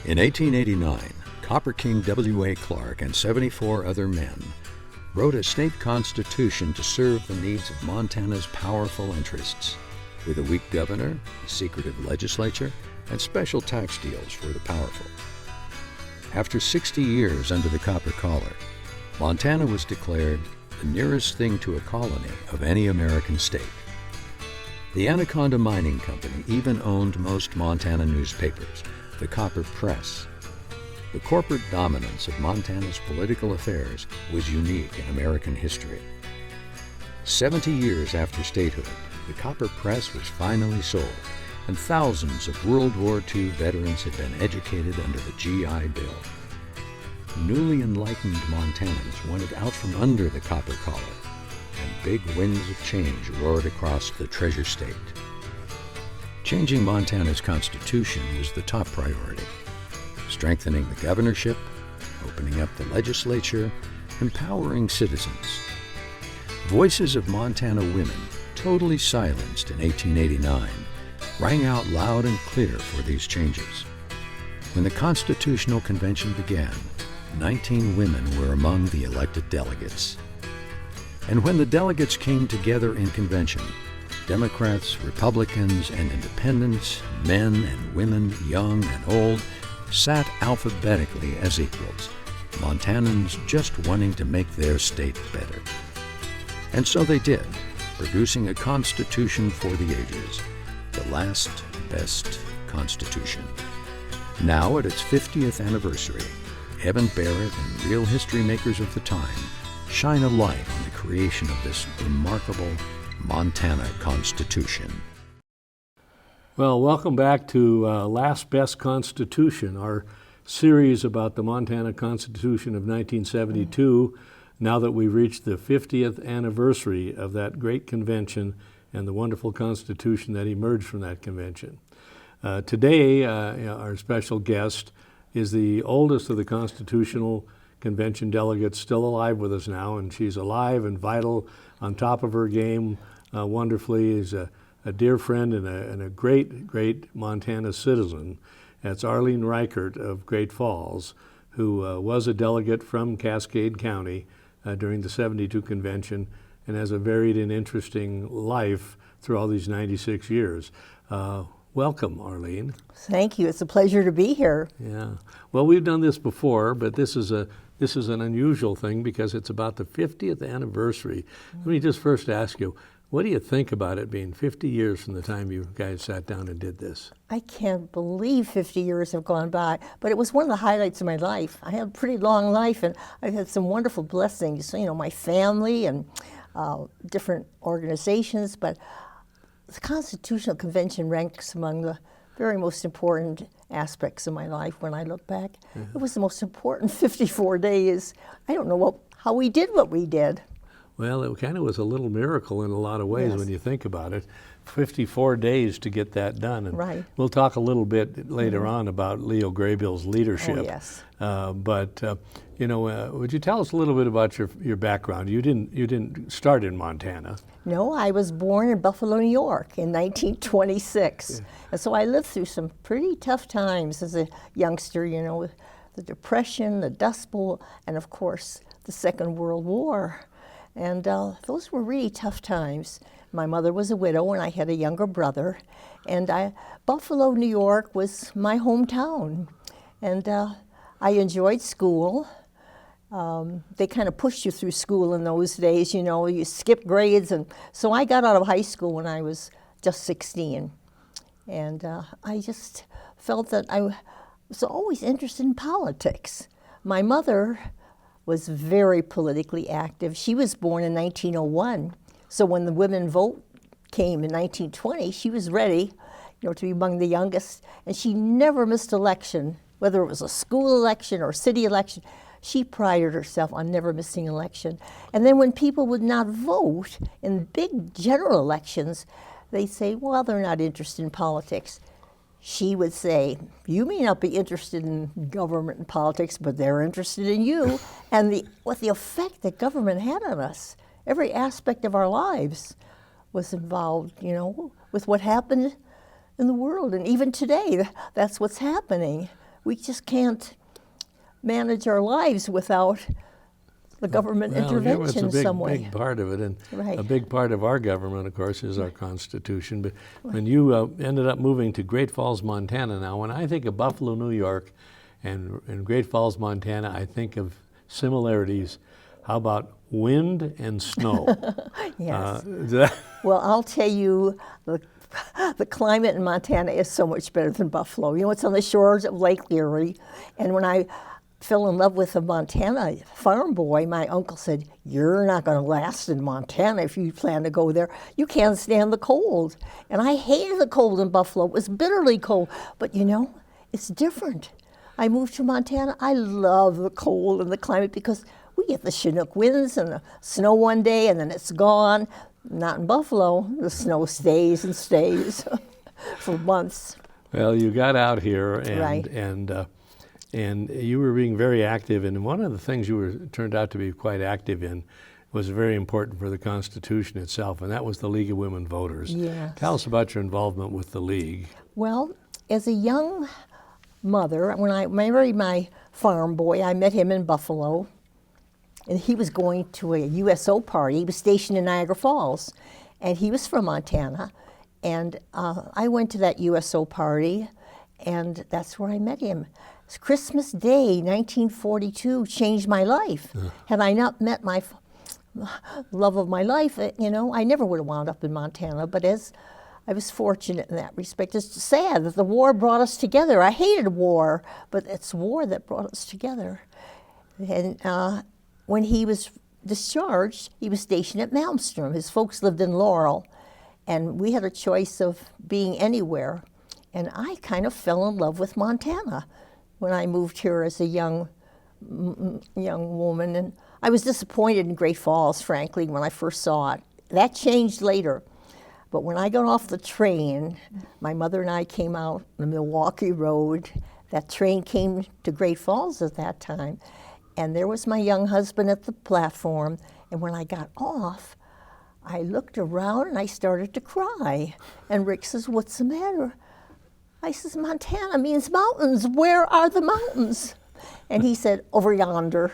In 1889, Copper King W.A. Clark and 74 other men wrote a state constitution to serve the needs of Montana's powerful interests, with a weak governor, a secretive legislature, and special tax deals for the powerful. After 60 years under the copper collar, Montana was declared the nearest thing to a colony of any American state. The Anaconda Mining Company even owned most Montana newspapers, the Copper Press. The corporate dominance of Montana's political affairs was unique in American history. 70 years after statehood, the Copper Press was finally sold, and thousands of World War II veterans had been educated under the GI Bill. Newly enlightened Montanans wanted out from under the copper collar, and big winds of change roared across the Treasure State. Changing Montana's constitution was the top priority. Strengthening the governorship, opening up the legislature, empowering citizens. Voices of Montana women, totally silenced in 1889, rang out loud and clear for these changes. When the Constitutional Convention began, 19 women were among the elected delegates. And when the delegates came together in convention, Democrats, Republicans, and Independents, men and women, young and old, sat alphabetically as equals, Montanans just wanting to make their state better. And so they did, producing a constitution for the ages, the last best constitution. Now, at its 50th anniversary, Evan Barrett and real history makers of the time shine a light on the creation of this remarkable Montana Constitution. Well, welcome back to Last Best Constitution, our series about the Montana Constitution of 1972, now that we've reached the 50th anniversary of that great convention and the wonderful Constitution that emerged from that convention. Today, our special guest is the oldest of the Constitutional Convention delegates, still alive with us now, and she's alive and vital, on top of her game wonderfully. Is a dear friend and a great Montana citizen. That's Arlyne Reichert of Great Falls, who was a delegate from Cascade County during the 72 convention and has a varied and interesting life through all these 96 years. Welcome, Arlyne. Thank you. It's a pleasure to be here. Yeah. Well, we've done this before, but this is an unusual thing because it's about the 50th anniversary. Let me just first ask you, what do you think about it being 50 years from the time you guys sat down and did this? I can't believe 50 years have gone by, but it was one of the highlights of my life. I had a pretty long life, and I've had some wonderful blessings, my family and different organizations, but the Constitutional Convention ranks among the very most important aspects of my life when I look back. It was the most important 54 days. I don't know how we did what we did. Well, it kind of was a little miracle in a lot of ways when you think about it. 54 days to get that done. And right. We'll talk a little bit later on about Leo Graybill's leadership. Oh, yes. Would you tell us a little bit about your background? You didn't start in Montana. No, I was born in Buffalo, New York in 1926. Yeah. And so I lived through some pretty tough times as a youngster, with the Depression, the Dust Bowl, and of course, the Second World War. And those were really tough times. My mother was a widow and I had a younger brother. And Buffalo, New York was my hometown. And I enjoyed school. They kind of pushed you through school in those days, you skip grades. And so I got out of high school when I was just 16. And I just felt that I was always interested in politics. My mother was very politically active. She was born in 1901. So when the women vote came in 1920, she was ready, to be among the youngest. And she never missed election, whether it was a school election or city election. She prided herself on never missing an election. And then when people would not vote in big general elections, they say, well, they're not interested in politics. She would say, you may not be interested in government and politics, but they're interested in you. And what the effect that government had on us, every aspect of our lives was involved, with what happened in the world. And even today, that's what's happening. we just can't manage our lives without the government intervention in some way. It's a big part of it, and Right. a big part of our government, of course, is our Constitution. But when you ended up moving to Great Falls, Montana, now when I think of Buffalo, New York, and Great Falls, Montana, I think of similarities. How about wind and snow? Yes. Well, I'll tell you, the climate in Montana is so much better than Buffalo. You know, it's on the shores of Lake Erie, and when I fell in love with a Montana farm boy, my uncle said, "You're not going to last in Montana if you plan to go there. You can't stand the cold." And I hated the cold in Buffalo. It was bitterly cold. But you know, it's different. I moved to Montana. I love the cold and the climate because we get the Chinook winds and the snow one day and then it's gone. Not in Buffalo. The snow stays and stays for months. Well, you got out here, and Right. and you were being very active, and one of the things you turned out to be quite active in was very important for the Constitution itself, and that was the League of Women Voters. Yes. Tell us about your involvement with the League. Well, as a young mother, when I married my farm boy, I met him in Buffalo, and he was going to a USO party. He was stationed in Niagara Falls, and he was from Montana. And I went to that USO party, and that's where I met him. Christmas Day, 1942, changed my life. Had I not met my love of my life, you know, I never would have wound up in Montana. But as I was fortunate in that respect. It's sad that the war brought us together. I hated war, but it's war that brought us together. And when he was discharged, he was stationed at Malmstrom. His folks lived in Laurel, and we had a choice of being anywhere. And I kind of fell in love with Montana when I moved here as a young woman. And I was disappointed in Great Falls, frankly, when I first saw it. That changed later. But when I got off the train, my mother and I came out the Milwaukee Road. That train came to Great Falls at that time. And there was my young husband at the platform. And when I got off, I looked around and I started to cry. And Rick says, "What's the matter?" I says, "Montana means mountains. Where are the mountains?" And he said, "Over yonder."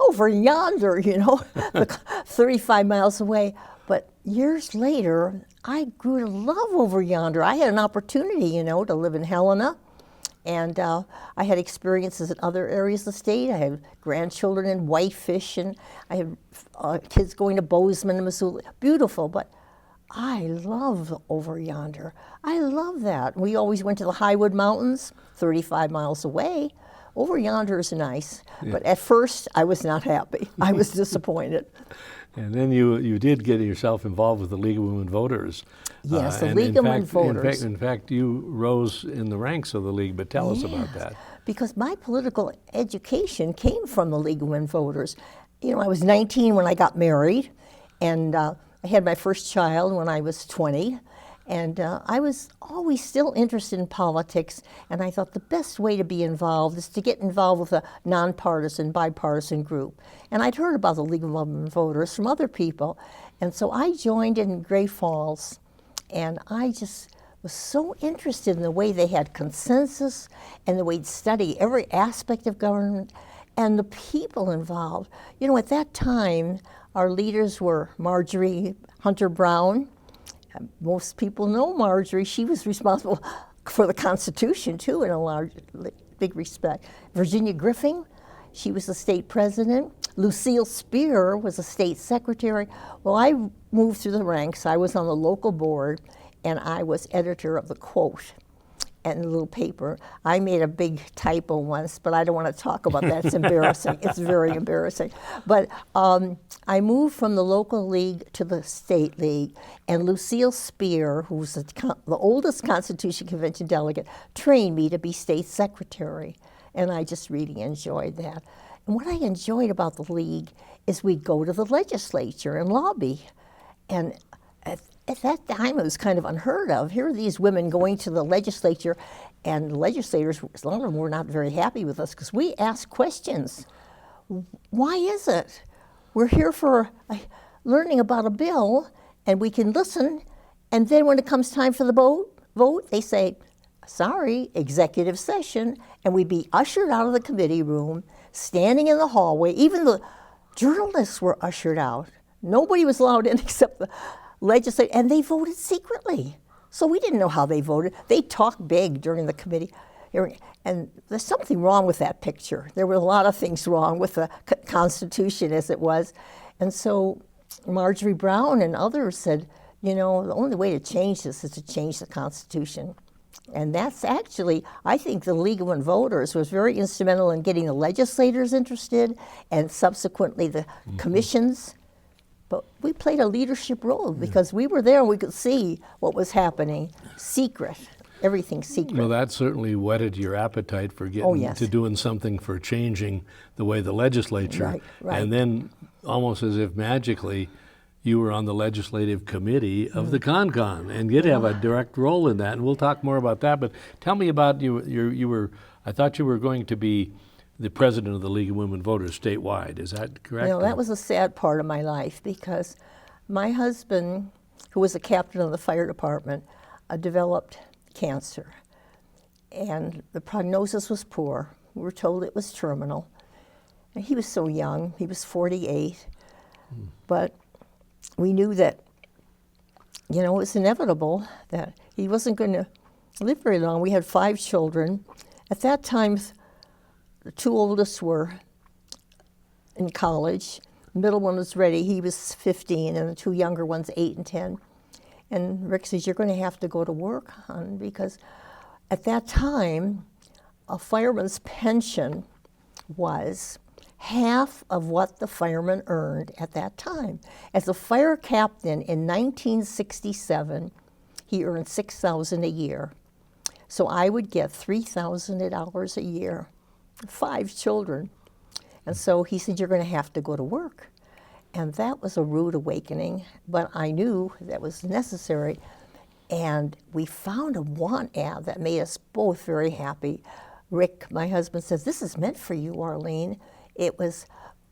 Over yonder, you know, 35 miles away. But years later, I grew to love Over Yonder. I had an opportunity, you know, to live in Helena. And I had experiences in other areas of the state. I had grandchildren in Whitefish, and I had kids going to Bozeman and Missoula. Beautiful, but I love Over Yonder. I love that. We always went to the Highwood Mountains, 35 miles away. Over Yonder is nice, but at first I was not happy. I was disappointed. And then you did get yourself involved with the League of Women Voters. Yes, the League of Women Voters. In fact, you rose in the ranks of the League, but tell us about that. Because my political education came from the League of Women Voters. You know, I was 19 when I got married, and I had my first child when I was 20. And I was always still interested in politics, and I thought the best way to be involved is to get involved with a nonpartisan, bipartisan group. And I'd heard about the League of Women Voters from other people, and so I joined in Great Falls, and I just was so interested in the way they had consensus and the way they'd study every aspect of government and the people involved. You know, at that time, our leaders were Marjorie Hunter Brown. Most people know Marjorie. She was responsible for the Constitution, too, in a big respect. Virginia Griffin, she was the state president. Lucille Spear was a state secretary. Well, I moved through the ranks. I was on the local board, and I was editor of the Quote and the little paper. I made a big typo once, but I don't want to talk about that. It's embarrassing. It's very embarrassing. But I moved from the local league to the state league, and Lucille Spear, who was the oldest Constitutional Convention delegate, trained me to be state secretary, and I just really enjoyed that. And what I enjoyed about the league is we'd go to the legislature and lobby, and at that time, it was kind of unheard of. Here are these women going to the legislature, and the legislators, a lot of them were not very happy with us because we asked questions. Why is it? We're here for learning about a bill, and we can listen, and then when it comes time for the vote, they say, sorry, executive session, and we'd be ushered out of the committee room, standing in the hallway. Even the journalists were ushered out. Nobody was allowed in except the legislators, and they voted secretly. So we didn't know how they voted. They talked big during the committee. And there's something wrong with that picture. There were a lot of things wrong with the Constitution as it was. And so Marjorie Brown and others said, you know, the only way to change this is to change the Constitution. And that's actually, I think the League of Women Voters was very instrumental in getting the legislators interested and subsequently the commissions. But we played a leadership role because we were there and we could see what was happening. Secret, everything secret. Well, that certainly whetted your appetite for getting to doing something for changing the way the legislature. Right. And then almost as if magically, you were on the legislative committee of the CONCON and you'd have a direct role in that. And we'll talk more about that. But tell me about you were, I thought you were going to be the president of the League of Women Voters statewide. Is that correct? You know, that was a sad part of my life because my husband, who was a captain of the fire department, developed cancer. And the prognosis was poor. We were told it was terminal. And he was so young. He was 48. But we knew that, you know, it was inevitable that he wasn't going to live very long. We had 5 children. At that time, the 2 oldest were in college. The middle one was ready. He was 15, and the 2 younger ones, 8 and 10. And Rick says, you're going to have to go to work, hon, because at that time, a fireman's pension was half of what the fireman earned at that time. As a fire captain in 1967, he earned $6,000 a year. So I would get $3,000 a year, 5 children. And so he said, you're going to have to go to work. And that was a rude awakening, but I knew that was necessary. And we found a want ad that made us both very happy. Rick, my husband, says, this is meant for you, Arlyne. It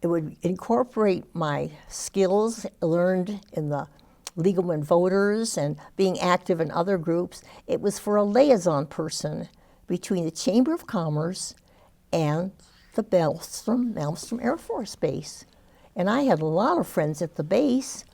would incorporate my skills learned in the League of Women Voters and being active in other groups. It was for a liaison person between the Chamber of Commerce and the Malmstrom Air Force Base. And I had a lot of friends at the base,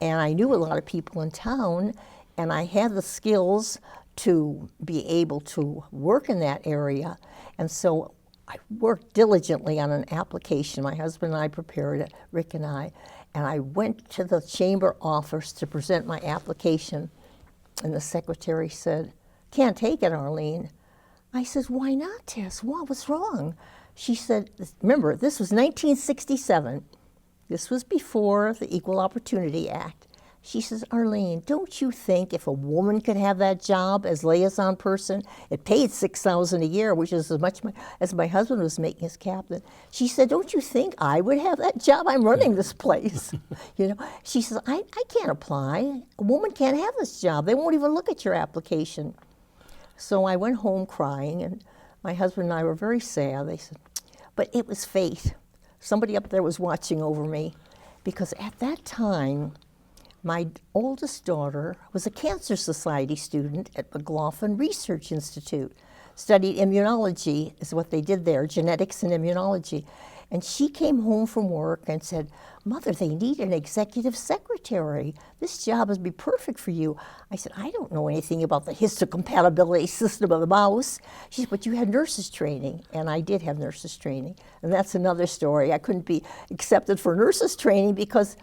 and I knew a lot of people in town, and I had the skills to be able to work in that area. And so I worked diligently on an application. My husband and I prepared it, Rick and I went to the chamber office to present my application. And the secretary said, can't take it, Arlyne. I said, why not, Tess? What was wrong? She said, remember, this was 1967. This was before the Equal Opportunity Act. She says, Arlyne, don't you think if a woman could have that job as liaison person, it paid $6,000 a year, which is as much as my husband was making as captain. She said, don't you think I would have that job? I'm running this place. You know, she says, I can't apply. A woman can't have this job. They won't even look at your application. So I went home crying, and my husband and I were very sad. They said, but it was fate. Somebody up there was watching over me, because at that time, my oldest daughter was a Cancer Society student at McLaughlin Research Institute, studied immunology, is what they did there, genetics and immunology. And she came home from work and said, Mother, they need an executive secretary. This job would be perfect for you. I said, I don't know anything about the histocompatibility system of the mouse. She said, but you had nurses training. And I did have nurses training. And that's another story. I couldn't be accepted for nurses training because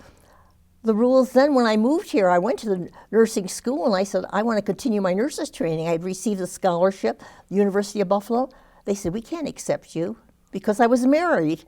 the rules then, when I moved here, I went to the nursing school and I said, I want to continue my nurses training. I had received a scholarship, the University of Buffalo. They said, we can't accept you because I was married.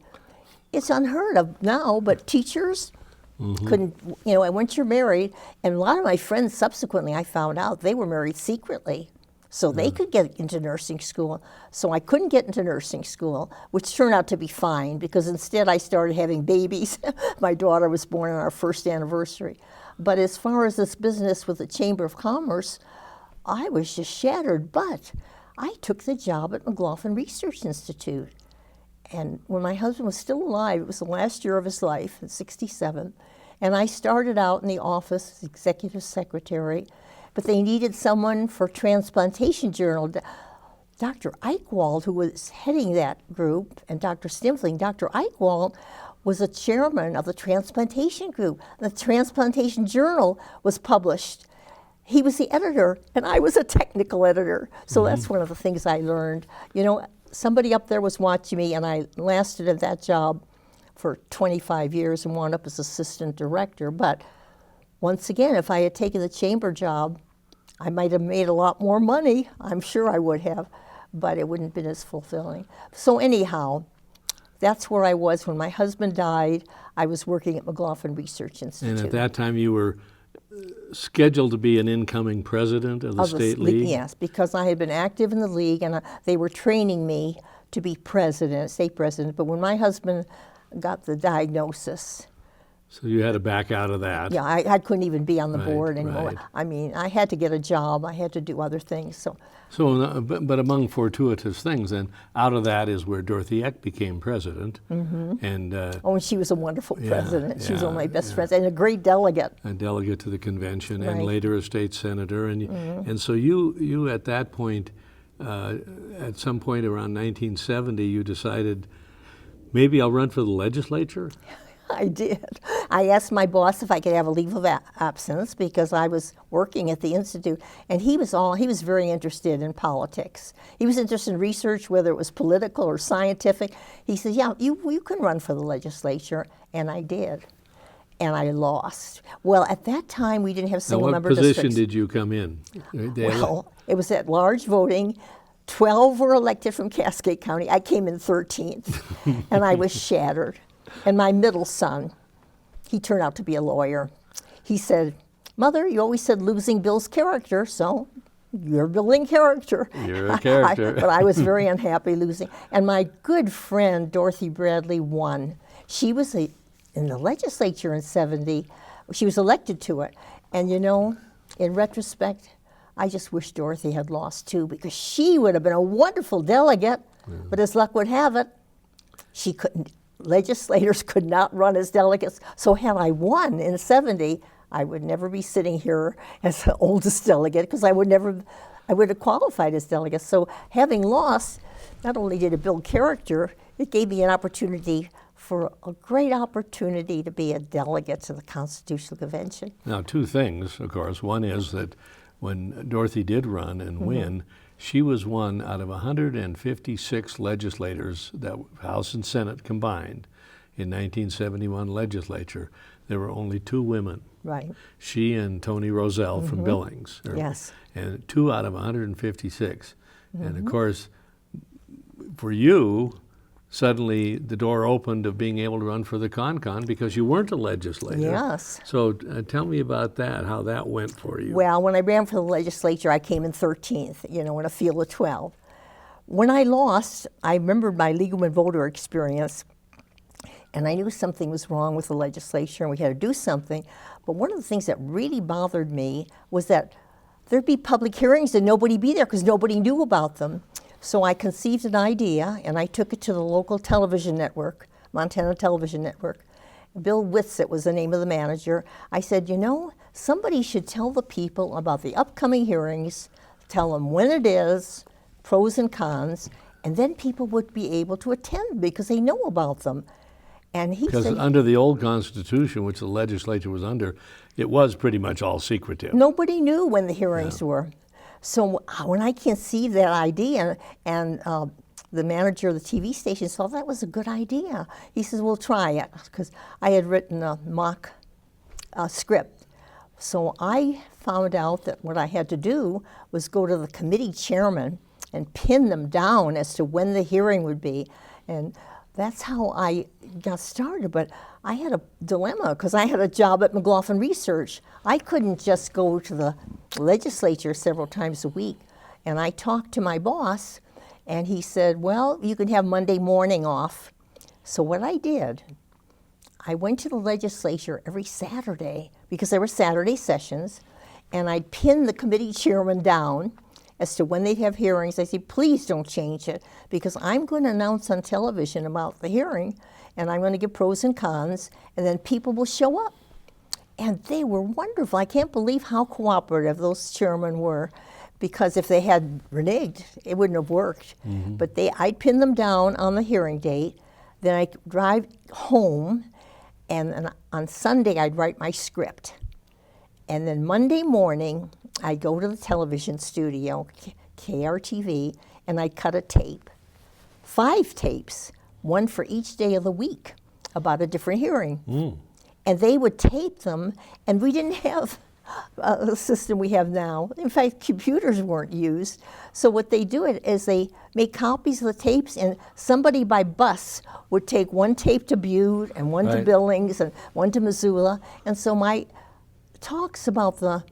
It's unheard of now, but teachers couldn't, you know, once you're married, and a lot of my friends subsequently, I found out they were married secretly. So they could get into nursing school. So I couldn't get into nursing school, which turned out to be fine because instead I started having babies. My daughter was born on our first anniversary. But as far as this business with the Chamber of Commerce, I was just shattered. But I took the job at McLaughlin Research Institute. And when my husband was still alive, it was the last year of his life, in '67. And I started out in the office as executive secretary. but they needed someone for Transplantation Journal. Dr. Eichwald, who was heading that group, and Dr. Stimfling, Dr. Eichwald was a chairman of the Transplantation Group. The Transplantation Journal was published. He was the editor, and I was a technical editor. So that's one of the things I learned. You know, somebody up there was watching me, and I lasted at that job for 25 years and wound up as assistant director. But once again, if I had taken the chamber job, I might have made a lot more money. I'm sure I would have, but it wouldn't have been as fulfilling. So anyhow, that's where I was when my husband died. I was working at McLaughlin Research Institute. And at that time you were scheduled to be an incoming president of the state league? Yes, because I had been active in the league, and they were training me to be president, state president. But when my husband got the diagnosis, so you had to back out of that. yeah, I couldn't even be on the board anymore. Right. I mean, I had to get a job. I had to do other things. So but among fortuitous things, then out of that is where Dorothy Eck became president. And and she was a wonderful president. She was one of my best yeah. friends and a great delegate. a delegate to the convention, and Right. later a state senator. And so you at that point, at some point around 1970, you decided, maybe I'll run for the legislature? I did. I asked my boss if I could have a leave of absence because I was working at the Institute, and he was very interested in politics. He was interested in research, whether it was political or scientific. He said, yeah, you can run for the legislature, and I did. And I lost. Well, at that time, we didn't have single-member districts. What position did you come in? Well, it was at large voting. 12 were elected from Cascade County. I came in 13th, and I was shattered. And my middle son, he turned out to be a lawyer. He said, Mother, you always said losing builds character, so you're building character. You're a character. But I was very unhappy losing. And my good friend, Dorothy Bradley, won. She was in the legislature in 70. She was elected to it. And you know, in retrospect, I just wish Dorothy had lost too, because she would have been a wonderful delegate. But as luck would have it, she couldn't. Legislators could not run as delegates. So had I won in 70, I would never be sitting here as the oldest delegate, because I would have qualified as delegate. So having lost, not only did it build character, it gave me an opportunity for a great opportunity to be a delegate to the Constitutional Convention. Now, two things, of course. One is that when Dorothy did run and win, she was one out of 156 legislators, that House and Senate combined, in 1971 legislature. There were only two women. Right. She and Toni Roselle from Billings. Yes. And 2 out of 156. And of course, for you, suddenly the door opened of being able to run for the Con because you weren't a legislator. Yes. So tell me about that, how that went for you. Well, when I ran for the legislature, I came in 13th, in a field of 12. When I lost, I remembered my legal and voter experience, and I knew something was wrong with the legislature and we had to do something. But one of the things that really bothered me was that there'd be public hearings and nobody be there because nobody knew about them. So I conceived an idea, and I took it to the local television network, Montana Television Network. Bill Whitsitt was the name of the manager. I said, somebody should tell the people about the upcoming hearings, tell them when it is, pros and cons, and then people would be able to attend because they know about them. And he said, because under the old Constitution, which the legislature was under, it was pretty much all secretive. Nobody knew when the hearings were. So when I conceived that idea, and the manager of the TV station saw that was a good idea, he says, "We'll try it," because I had written a mock script. So I found out that what I had to do was go to the committee chairman and pin them down as to when the hearing would be, and that's how I got started. But I had a dilemma because I had a job at McLaughlin Research. I couldn't just go to the legislature several times a week. And I talked to my boss, and he said, well, you can have Monday morning off. So what I did, I went to the legislature every Saturday, because there were Saturday sessions, and I'd pin the committee chairman down as to when they'd have hearings. I said, please don't change it, because I'm going to announce on television about the hearing, and I'm going to give pros and cons, and then people will show up. And they were wonderful. I can't believe how cooperative those chairmen were, because if they had reneged, it wouldn't have worked. But I'd pin them down on the hearing date, then I'd drive home, and on Sunday I'd write my script. And then Monday morning, I'd go to the television studio, KRTV, and I'd cut a tape. 5 tapes, one for each day of the week, about a different hearing. And they would tape them, and we didn't have the system we have now. In fact, computers weren't used. So what they do is they make copies of the tapes, and somebody by bus would take one tape to Butte and one to Billings and one to Missoula. And so my talks about the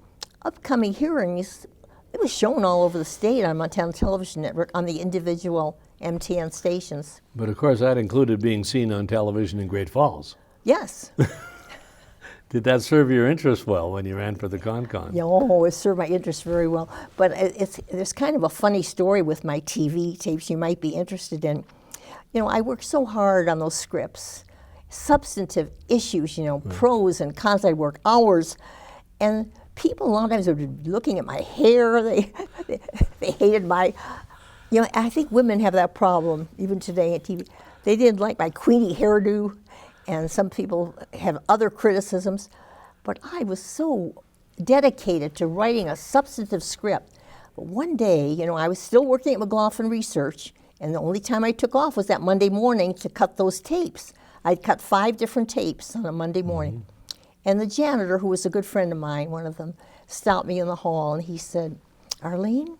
upcoming hearings, it was shown all over the state on Montana Television Network on the individual MTN stations. But of course, that included being seen on television in Great Falls. Yes. Did that serve your interest well when you ran for the ConCon? Yeah, oh, it served my interest very well. But there's kind of a funny story with my TV tapes you might be interested in. You know, I worked so hard on those scripts, substantive issues, you know, pros and cons. I worked hours, and people a lot of times would be looking at my hair. They hated my, you know, I think women have that problem even today at TV. They didn't like my Queenie hairdo. And some people have other criticisms, but I was so dedicated to writing a substantive script. But one day, you know, I was still working at McLaughlin Research, and the only time I took off was that Monday morning to cut those tapes. I'd cut 5 different tapes on a Monday morning. And the janitor, who was a good friend of mine, one of them, stopped me in the hall, and he said, "Arlyne,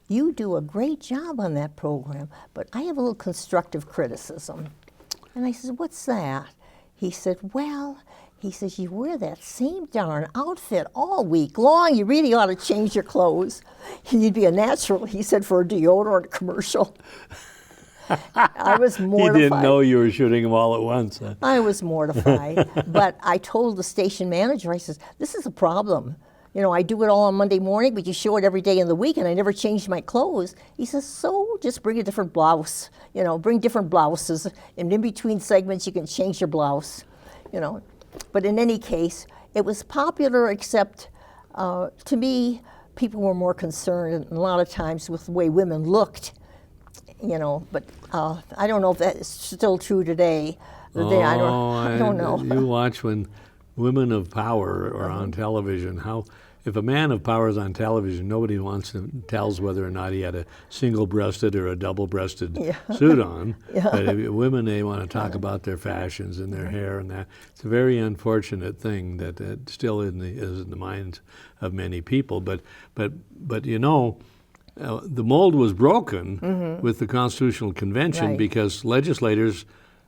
you do a great job on that program, but I have a little constructive criticism." And I said, "What's that?" He said, "Well," he says, "you wear that same darn outfit all week long. You really ought to change your clothes. You'd be a natural," he said, "for a deodorant commercial." I was mortified. He didn't know you were shooting them all at once. Huh? I was mortified. But I told the station manager, I said, "This is a problem. You know, I do it all on Monday morning, but you show it every day in the week, and I never change my clothes." He says, "So just bring a different blouse. You know, bring different blouses. And in between segments, you can change your blouse." You know, but in any case, it was popular, except to me, people were more concerned a lot of times with the way women looked. You know, but I don't know if that is still true today. I don't know. You watch when women of power are on television, how if a man of power is on television, nobody tells whether or not he had a single-breasted or a double-breasted suit on. But if women, they want to talk about their fashions and their hair and that. It's a very unfortunate thing that still is in the minds of many people. But you know, the mold was broken with the Constitutional Convention because legislators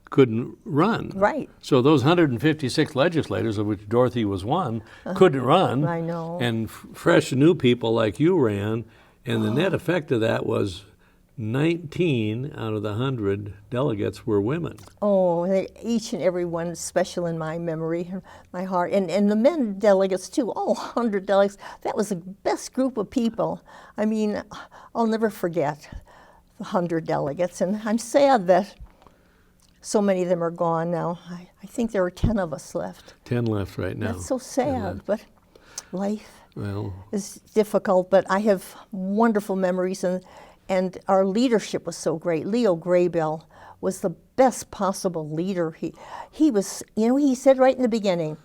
couldn't run. Right. So those 156 legislators, of which Dorothy was one, couldn't run. I know. And fresh new people like you ran, and the net effect of that was 19 out of the 100 delegates were women. Oh, each and every one is special in my memory, my heart. And the men delegates too, 100 delegates. That was the best group of people. I mean, I'll never forget the 100 delegates. And I'm sad that so many of them are gone now. I think there are 10 of us left. 10 left right now. That's so sad, but life is difficult. But I have wonderful memories, and our leadership was so great. Leo Graybill was the best possible leader. He was, you know, he said right in the beginning,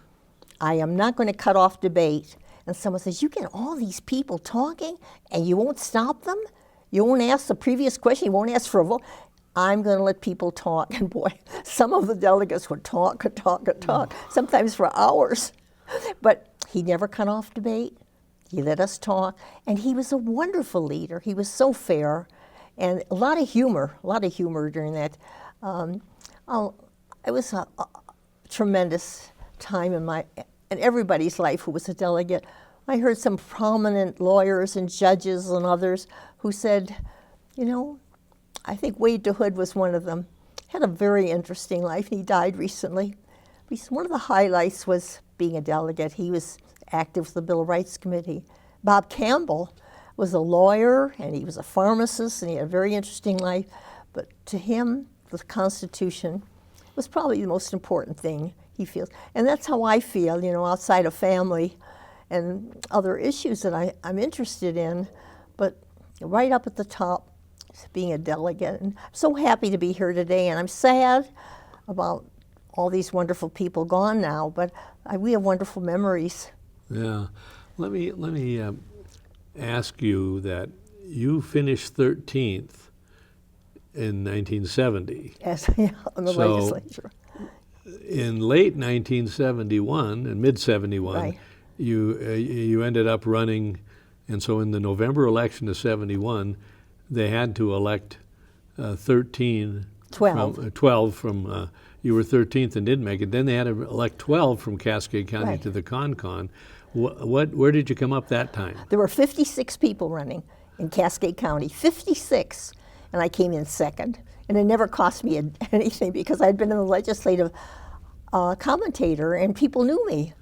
"I am not going to cut off debate." And someone says, "You get all these people talking and you won't stop them? You won't ask the previous question? You won't ask for a vote?" "I'm going to let people talk." And boy, some of the delegates would talk, sometimes for hours. But he never cut off debate. He let us talk. And he was a wonderful leader. He was so fair. And a lot of humor during that. It was a tremendous time in everybody's life who was a delegate. I heard some prominent lawyers and judges and others who said, you know, I think Wade DeHood was one of them. Had a very interesting life, and he died recently. One of the highlights was being a delegate. He was active with the Bill of Rights Committee. Bob Campbell was a lawyer, and he was a pharmacist, and he had a very interesting life. But to him, the Constitution was probably the most important thing. he feels. And that's how I feel, you know, outside of family and other issues that I'm interested in. But right up at the top, being a delegate. And I'm so happy to be here today, and I'm sad about all these wonderful people gone now, but we have wonderful memories. Yeah. Let me ask you that you finished 13th in 1970. Yes, yeah, in the legislature. In late 1971 and mid 71, Right. you ended up running, and so in the November election of 71, they had to elect 12 from, you were 13th and didn't make it. Then they had to elect 12 from Cascade County Right. to the Con-Con. Where did you come up that time? There were 56 people running in Cascade County, 56, and I came in second. And it never cost me anything because I'd been a legislative commentator and people knew me.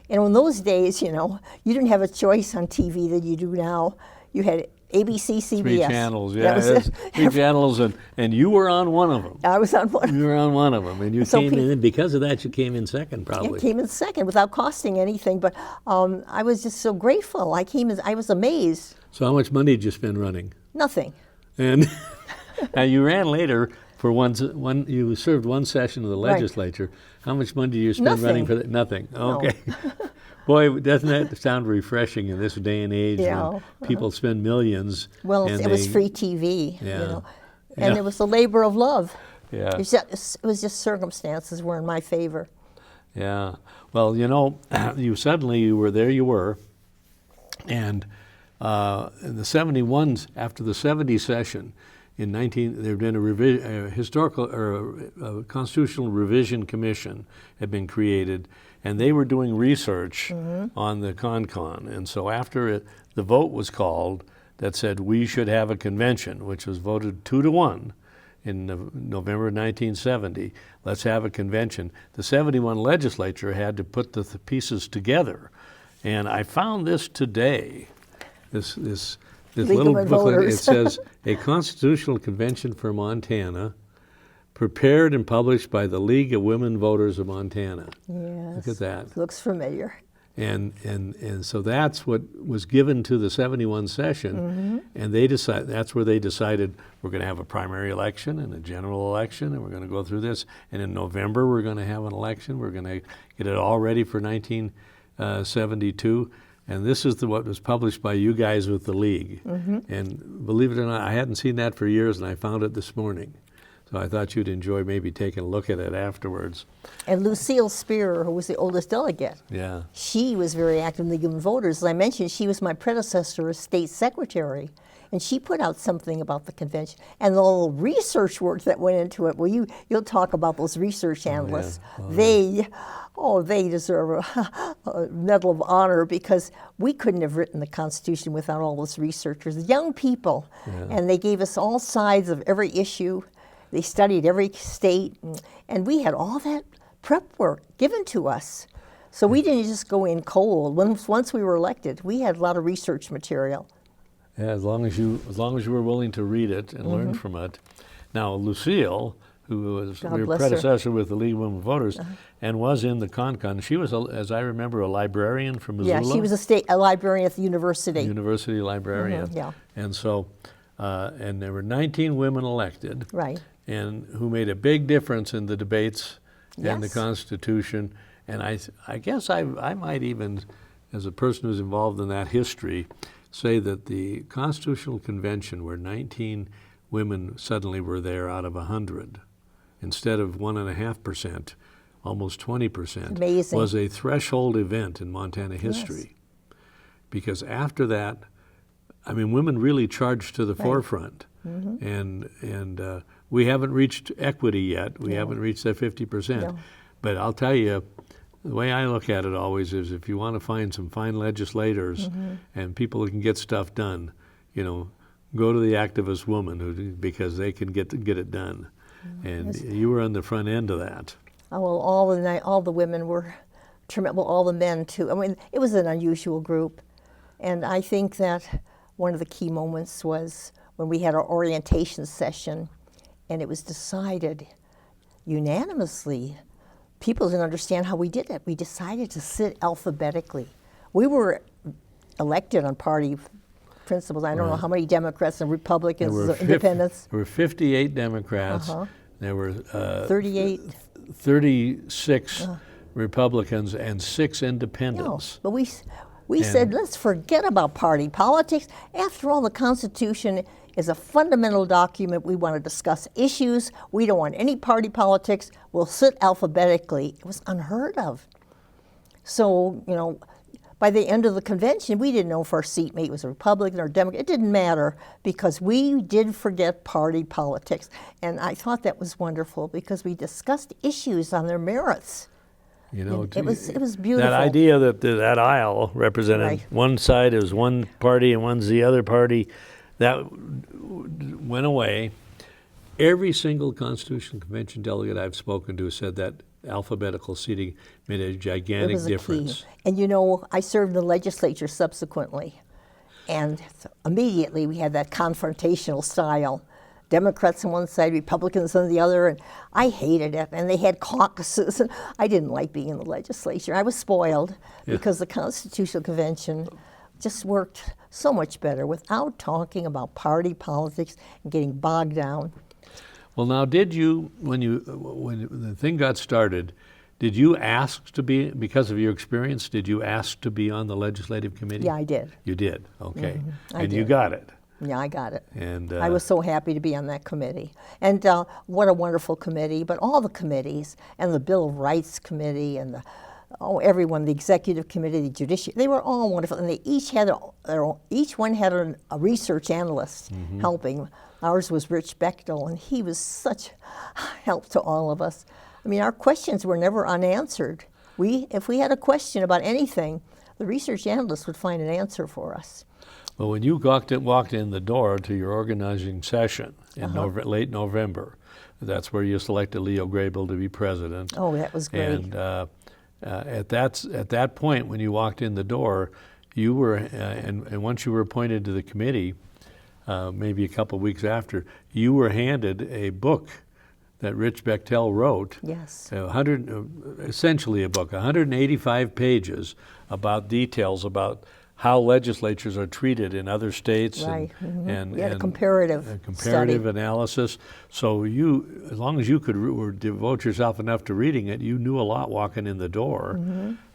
And in those days, you know, you didn't have a choice on TV that you do now. You had ABC, CBS. 3 channels, That yeah. was There's it. 3 channels, and you were on one of them. I was on one. You were on one of them, and you So came in, because of that, you came in second, probably. I came in second without costing anything, but I was just so grateful. I was amazed. So how much money did you spend running? Nothing. And you ran later for you served one session of the Right. legislature. How much money did you spend Nothing. running for that? Nothing. No. Okay. Boy, doesn't that sound refreshing in this day and age Yeah. when people spend millions? Well, and it was they- free TV, Yeah. you know, and Yeah. it was a labor of love. Yeah. It was just circumstances were in my favor. Yeah. Well, you know, you were there. You were, and in the 71s, after the 70 session, there had been a constitutional revision commission had been created, and they were doing research on the Con-Con. And so after the vote was called that said we should have a convention, which was voted 2-1 in November 1970, let's have a convention. The 71 legislature had to put the pieces together. And I found this today, this League little of booklet. It Voters. says, a constitutional convention for Montana, prepared and published by the League of Women Voters of Montana. Yes. Look at that. Looks familiar. And so that's what was given to the 71 session, and that's where they decided we're going to have a primary election and a general election, and we're going to go through this. And in November we're going to have an election. We're going to get it all ready for 1972. And this is what was published by you guys with the League. And believe it or not, I hadn't seen that for years, and I found it this morning. So I thought you'd enjoy maybe taking a look at it afterwards. And Lucille Spear, who was the oldest delegate, Yeah. she was very active in the League of Voters. As I mentioned, she was my predecessor as state secretary, and she put out something about the convention and the little research work that went into it. Well, you'll talk about those research analysts. They deserve a Medal of Honor because we couldn't have written the Constitution without all those researchers, young people, and they gave us all sides of every issue. They studied every state, and we had all that prep work given to us. So we didn't just go in cold. Once we were elected, we had a lot of research material. Yeah, as long as you were willing to read it and learn from it. Now, Lucille, who was God your bless her. predecessor with the League of Women Voters and was in the Con-Con, she was, as I remember, a librarian from Missoula. Yeah, she was a librarian at the university. University librarian. Yeah. And so, and there were 19 women elected. Right. And who made a big difference in the debates and the Yes. Constitution. And I guess I might even, as a person who's involved in that history, say that the Constitutional Convention, where 19 women suddenly were there out of 100, instead of 1.5%, almost 20%, Amazing. was a threshold event in Montana history. Because after that, I mean, women really charged to the forefront. And we haven't reached equity yet. We haven't reached that 50%. No. But I'll tell you, the way I look at it always is if you want to find some fine legislators and people who can get stuff done, you know, go to the activist woman because they can get it done. And you were on the front end of that. Oh, well, all the women were tremendous. Well, all the men too. I mean, it was an unusual group, and I think that one of the key moments was when we had our orientation session, and it was decided unanimously people didn't understand how we did it. We decided to sit alphabetically. We were elected on party principles. I don't know how many Democrats and Republicans, Independents. There were 58 Democrats. There were 36 Republicans and 6 Independents. No, but we said, let's forget about party politics. After all, the Constitution is a fundamental document. We want to discuss issues. We don't want any party politics. We'll sit alphabetically. It was unheard of. So, you know, by the end of the convention, we didn't know if our seatmate was a Republican or Democrat. It didn't matter because we did forget party politics. And I thought that was wonderful because we discussed issues on their merits. You know, it was beautiful. That idea that that aisle represented one side is one party and one's the other party, that went away. Every single Constitutional Convention delegate I've spoken to said that alphabetical seating made a gigantic difference. Key. And you know, I served in the legislature subsequently, and immediately we had that confrontational style. Democrats on one side, Republicans on the other, and I hated it. And they had caucuses, and I didn't like being in the legislature. I was spoiled because the Constitutional Convention just worked so much better without talking about party politics and getting bogged down. Well, now, did you, when the thing got started, did you ask to be, because of your experience, did you ask to be on the legislative committee? Yeah, I did. You did, okay. I and did. you got it. Yeah, I got it. And I was so happy to be on that committee. And what a wonderful committee, but all the committees, and the Bill of Rights Committee, and everyone, the Executive Committee, the Judiciary, they were all wonderful. And they each had each one had a research analyst helping. Ours was Rich Bechtel, and he was such help to all of us. I mean, our questions were never unanswered. If we had a question about anything, the research analyst would find an answer for us. Well, when you walked in the door to your organizing session in late November, that's where you selected Leo Graybill to be president. Oh, that was great. And at that point, when you walked in the door, you were, and once you were appointed to the committee, maybe a couple of weeks after, you were handed a book that Rich Bechtel wrote. Yes. Essentially a book, 185 pages about details about how legislatures are treated in other states, right. and a comparative analysis. So you, as long as you could devote yourself enough to reading it, you knew a lot walking in the door,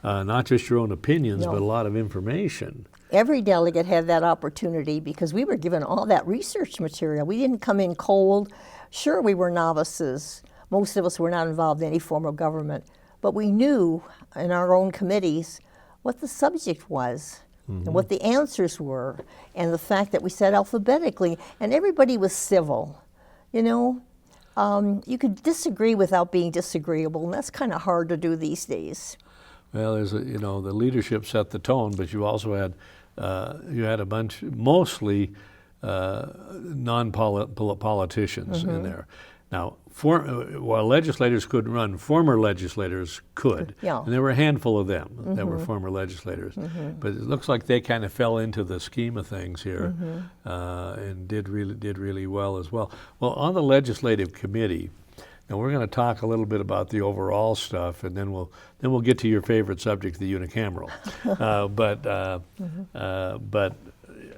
not just your own opinions, but a lot of information. Every delegate had that opportunity because we were given all that research material. We didn't come in cold. Sure, we were novices. Most of us were not involved in any form of government, but we knew in our own committees what the subject was. And what the answers were, and the fact that we said alphabetically, and everybody was civil. You know, you could disagree without being disagreeable, and that's kind of hard to do these days. Well, the leadership set the tone, but you also had a bunch, mostly non-politicians in there. Now, while legislators couldn't run, former legislators could. Yeah. And there were a handful of them that were former legislators. But it looks like they kind of fell into the scheme of things here and did really well as well. Well, on the legislative committee, now we're going to talk a little bit about the overall stuff, and then we'll get to your favorite subject, the unicameral. But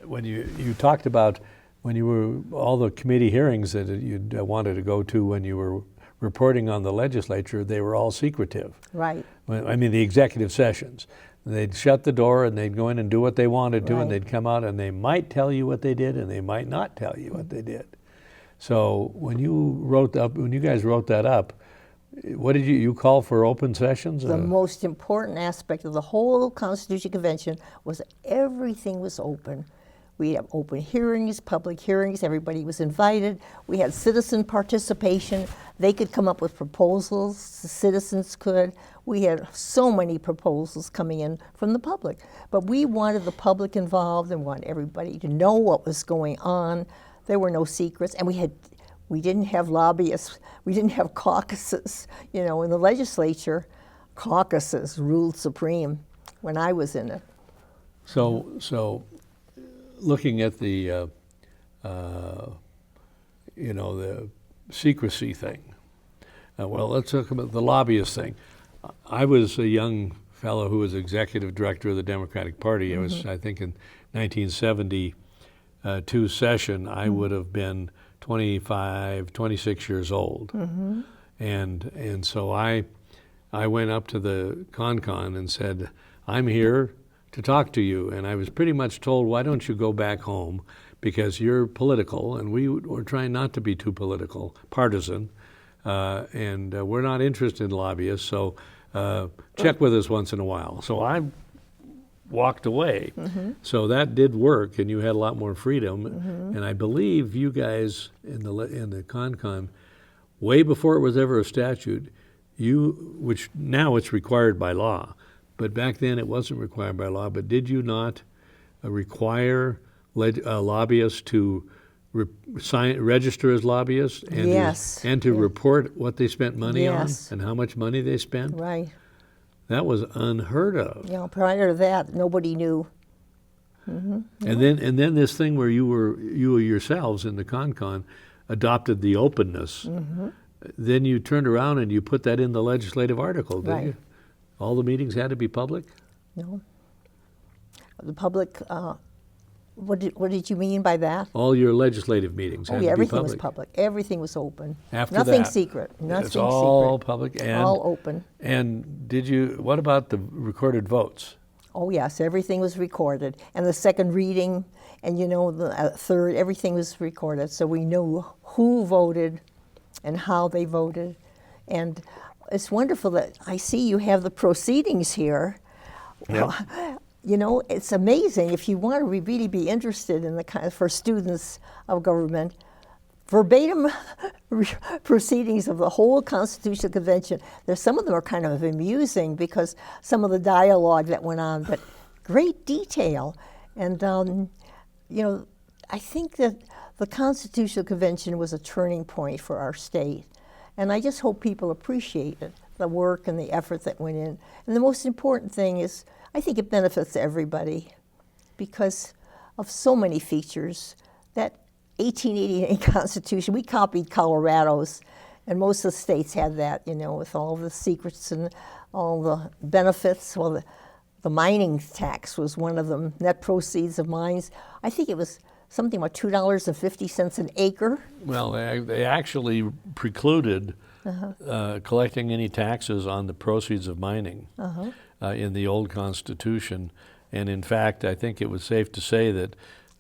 when you talked about when you were, all the committee hearings that you wanted to go to when you were reporting on the legislature, they were all secretive. Right. I mean, the executive sessions. They'd shut the door and they'd go in and do what they wanted to, right. And they'd come out and they might tell you what they did and they might not tell you what they did. So when you guys wrote that up, what did you call for open sessions? The most important aspect of the whole Constitutional Convention was that everything was open. We had open hearings, public hearings, everybody was invited. We had citizen participation. They could come up with proposals, the citizens could. We had so many proposals coming in from the public. But we wanted the public involved and wanted everybody to know what was going on. There were no secrets, and we didn't have lobbyists. We didn't have caucuses. You know, in the legislature, caucuses ruled supreme when I was in it. So looking at the, the secrecy thing. Well, let's talk about the lobbyist thing. I was a young fellow who was executive director of the Democratic Party. I was, I think, in 1972 session, I would have been 25, 26 years old. And so I went up to the CONCON and said, I'm here to talk to you. And I was pretty much told, why don't you go back home? Because you're political, and we were trying not to be too political, partisan, and we're not interested in lobbyists, so check with us once in a while. So I walked away. So that did work, and you had a lot more freedom. And I believe you guys in the CONCON, way before it was ever a statute, which now it's required by law, but back then it wasn't required by law, but did you not require lobbyists to register as lobbyists and to report what they spent money on and how much money they spent? Right. That was unheard of. Prior to that, nobody knew. And then this thing where you yourselves in the CONCON adopted the openness. Then you turned around and you put that in the legislative article, didn't you? All the meetings had to be public? No. The public. What did you mean by that? All your legislative meetings had to be everything public. was public. Everything was open. Nothing secret. Nothing it's all secret. Public. And, all open. And what about the recorded votes? Oh yes, everything was recorded. And the second reading, and the third, everything was recorded. So we knew who voted and how they voted. And it's wonderful that I see you have the proceedings here. Yep. It's amazing. If you want to really be interested in for students of government, verbatim proceedings of the whole Constitutional Convention. Some of them are kind of amusing because some of the dialogue that went on, but great detail. And I think that the Constitutional Convention was a turning point for our state, and I just hope people appreciate it, the work and the effort that went in. And the most important thing is, I think it benefits everybody because of so many features. That 1888 Constitution, we copied Colorado's, and most of the states had that, with all the secrets and all the benefits. Well, the mining tax was one of them, net proceeds of mines. I think it was something like $2.50 an acre. Well, they actually precluded collecting any taxes on the proceeds of mining. In the old Constitution. And in fact, I think it was safe to say that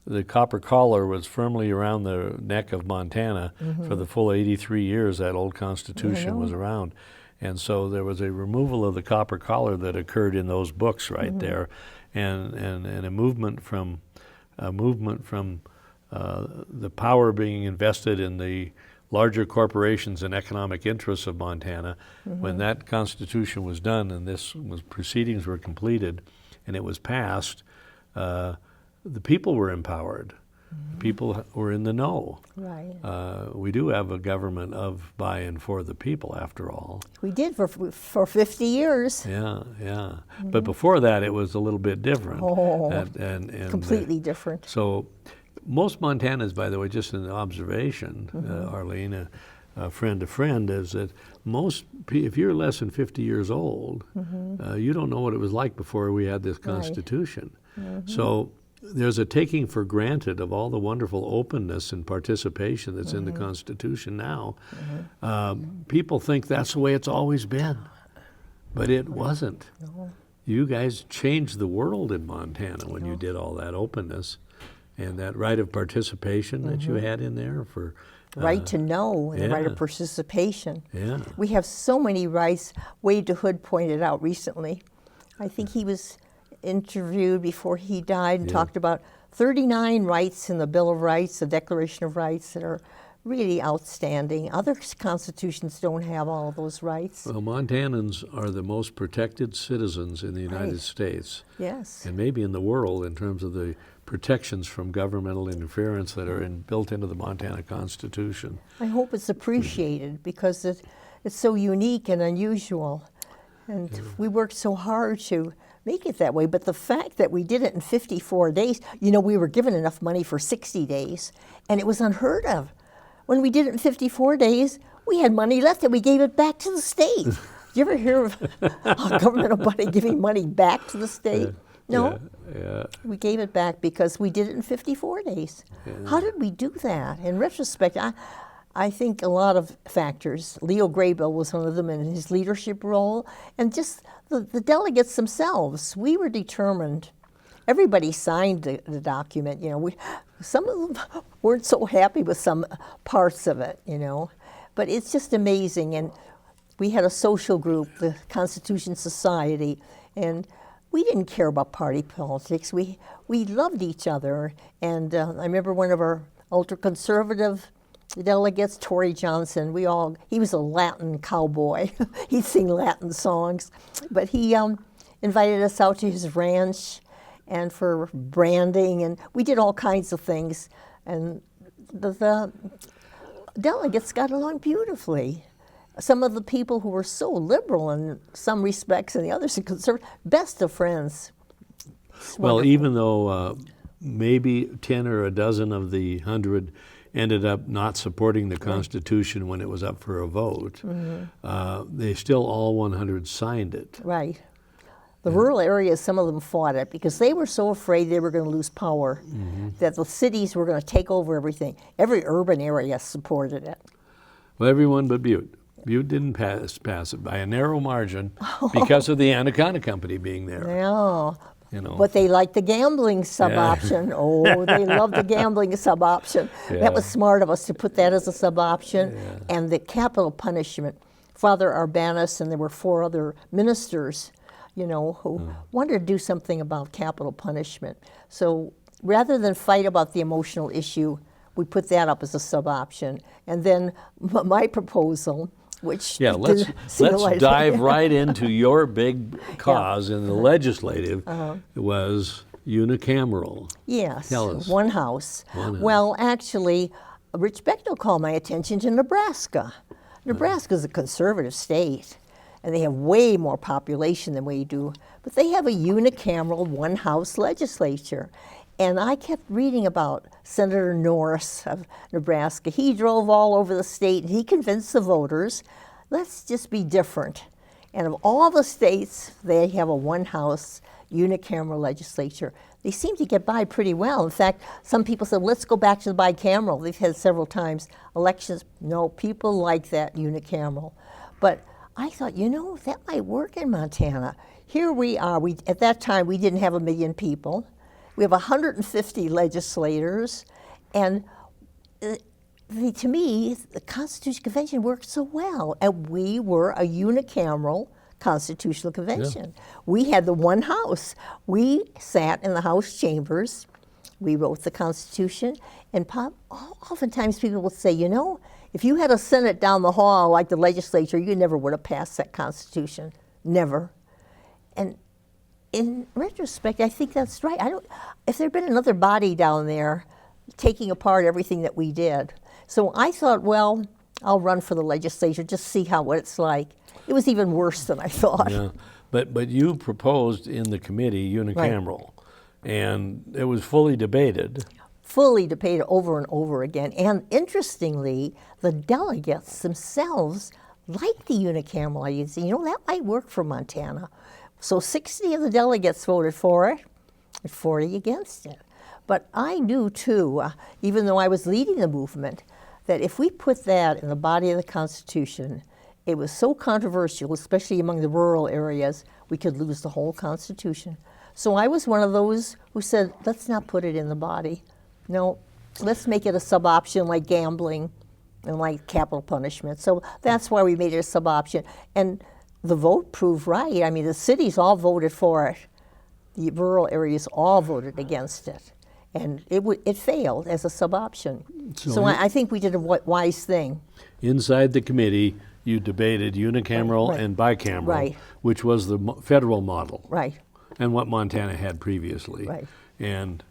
the copper collar was firmly around the neck of Montana for the full 83 years that old Constitution was around. And so there was a removal of the copper collar that occurred in those books right there, and a movement from the power being invested in the larger corporations and economic interests of Montana. When that Constitution was done and proceedings were completed and it was passed, the people were empowered. The people were in the know. Right. We do have a government of, by, and for the people, after all. We did for 50 years. Yeah. But before that, it was a little bit different. And completely different. So most Montanans, by the way, just an observation, Arlyne, a friend to friend, is that if you're less than 50 years old, you don't know what it was like before we had this Constitution. So there's a taking for granted of all the wonderful openness and participation that's in the Constitution now. People think that's the way it's always been, but it wasn't. No. You guys changed the world in Montana when you did all that openness. And that right of participation that you had in there for... right to know and the right of participation. Yeah. We have so many rights. Wade DeHood pointed out recently. I think he was interviewed before he died and talked about 39 rights in the Bill of Rights, the Declaration of Rights, that are really outstanding. Other constitutions don't have all those rights. Well, Montanans are the most protected citizens in the United States. Yes. And maybe in the world in terms of the protections from governmental interference that are built into the Montana Constitution. I hope it's appreciated because it's so unique and unusual. And we worked so hard to make it that way. But the fact that we did it in 54 days, we were given enough money for 60 days, and it was unheard of. When we did it in 54 days, we had money left and we gave it back to the state. you ever hear of a governmental body giving money back to the state? No. Yeah. We gave it back because we did it in 54 days. Yeah. How did we do that? In retrospect, I think a lot of factors. Leo Graybill was one of them in his leadership role, and just the delegates themselves. We were determined. Everybody signed the document. You know, some of them weren't so happy with some parts of it. You know, but it's just amazing. And we had a social group, the Constitution Society, and we didn't care about party politics. We loved each other. And I remember one of our ultra-conservative delegates, Torrey Johnson, he was a Latin cowboy. He'd sing Latin songs. But he invited us out to his ranch and for branding, and we did all kinds of things. And the delegates got along beautifully. Some of the people who were so liberal in some respects and the others conservative, best of friends. Well, even though maybe 10 or a dozen of the 100 ended up not supporting the Constitution when it was up for a vote, they still all 100 signed it. Right. The rural areas, some of them fought it because they were so afraid they were going to lose power, that the cities were going to take over everything. Every urban area supported it. Well, everyone but Butte. Butte didn't pass it by a narrow margin because of the Anaconda Company being there. No. You know. But they liked the gambling sub-option. Oh, they loved the gambling sub-option. Yeah. That was smart of us to put that as a sub-option. And the capital punishment. Father Urbanus, and there were 4 other ministers, you know, who wanted to do something about capital punishment. So rather than fight about the emotional issue, we put that up as a sub-option. And then my proposal, which let's dive right into your big cause in the legislative, was unicameral. Yes, Tell us. one house. Well, actually, Rich Becknell called my attention to Nebraska. Nebraska is a conservative state, and they have way more population than we do, but they have a unicameral one-house legislature. And I kept reading about Senator Norris of Nebraska. He drove all over the state, and he convinced the voters, let's just be different. And of all the states, they have a one-house unicameral legislature. They seem to get by pretty well. In fact, some people said, let's go back to the bicameral. They've had several times elections. No, people like that unicameral. But I thought, you know, that might work in Montana. Here we are. At that time, we didn't have 1 million people. We have 150 legislators, and to me, the Constitutional Convention worked so well, and we were a unicameral Constitutional Convention. Yeah. We had the one house. We sat in the House chambers. We wrote the Constitution, and oftentimes people would say, you know, if you had a Senate down the hall like the legislature, you never would have passed that Constitution. Never. And in retrospect, I think that's right. If there'd been another body down there taking apart everything that we did. So I thought, well, I'll run for the legislature, just see what it's like. It was even worse than I thought. Yeah. But you proposed in the committee unicameral, and it was fully debated. Fully debated over and over again. And interestingly, the delegates themselves liked the unicameral idea. You know, that might work for Montana. So 60 of the delegates voted for it, and 40 against it. But I knew, too, even though I was leading the movement, that if we put that in the body of the Constitution, it was so controversial, especially among the rural areas, we could lose the whole Constitution. So I was one of those who said, let's not put it in the body. No, let's make it a sub-option like gambling and like capital punishment. So that's why we made it a sub-option. And the vote proved right. I mean, the cities all voted for it. The rural areas all voted against it. And it failed as a sub-option. So I think we did a wise thing. Inside the committee, you debated unicameral and bicameral, which was the federal model. Right. And what Montana had previously. Right. And